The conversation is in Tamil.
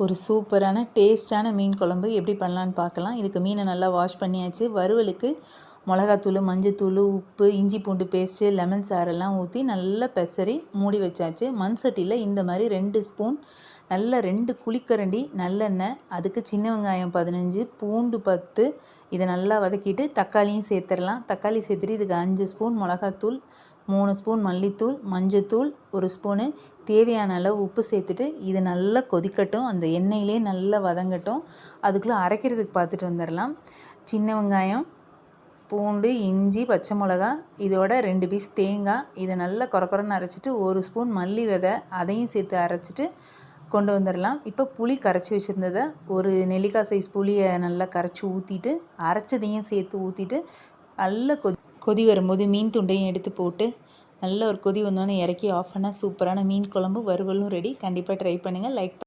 ஒரு சூப்பரான டேஸ்டான மீன் குழம்பு எப்படி பண்ணலான்னு பார்க்கலாம். இதுக்கு மீனை நல்லா வாஷ் பண்ணியாச்சு. வறுவலுக்கு மிளகாத்தூள், மஞ்சத்தூள், உப்பு, இஞ்சி பூண்டு பேஸ்ட்டு, லெமன் சாரெல்லாம் ஊற்றி நல்லா பெசரி மூடி வச்சாச்சு. மண் சட்டியில் இந்த மாதிரி 2 ஸ்பூன் நல்ல 2 குழிக்கரண்டி நல்லெண்ணெய், அதுக்கு சின்ன வெங்காயம் 15, பூண்டு 10 இதை நல்லா வதக்கிட்டு தக்காளியும் சேர்த்துடலாம். தக்காளி சேர்த்துட்டு இதுக்கு 5 ஸ்பூன் மிளகாத்தூள், 3 ஸ்பூன் மல்லித்தூள், மஞ்சத்தூள் 1 ஸ்பூனு, தேவையான அளவு உப்பு சேர்த்துட்டு இது நல்லா கொதிக்கட்டும். அந்த எண்ணெயிலே நல்லா வதங்கட்டும். அதுக்குள்ளே அரைக்கிறதுக்கு பார்த்துட்டு வந்துடலாம். சின்ன வெங்காயம், பூண்டு, இஞ்சி, பச்சை மிளகா, இதோட 2 பீஸ் தேங்காய், இதை நல்லா கொரன்னு அரைச்சிட்டு 1 ஸ்பூன் மல்லி விதை அதையும் சேர்த்து அரைச்சிட்டு கொண்டு வந்துடலாம். இப்போ புளி கரைச்சி வச்சுருந்ததை ஒரு நெல்லிக்காய் சைஸ் புளியை நல்லா கரைச்சி ஊற்றிட்டு அரைச்சதையும் சேர்த்து ஊற்றிட்டு நல்லா கொதி வரும்போது மீன் துண்டையும் எடுத்து போட்டு நல்ல ஒரு கொதி வந்தோடனே இறக்கி ஆஃப் பண்ணால் சூப்பரான மீன் குழம்பு வறுவலும் ரெடி. கண்டிப்பாக ட்ரை பண்ணுங்கள். லைக்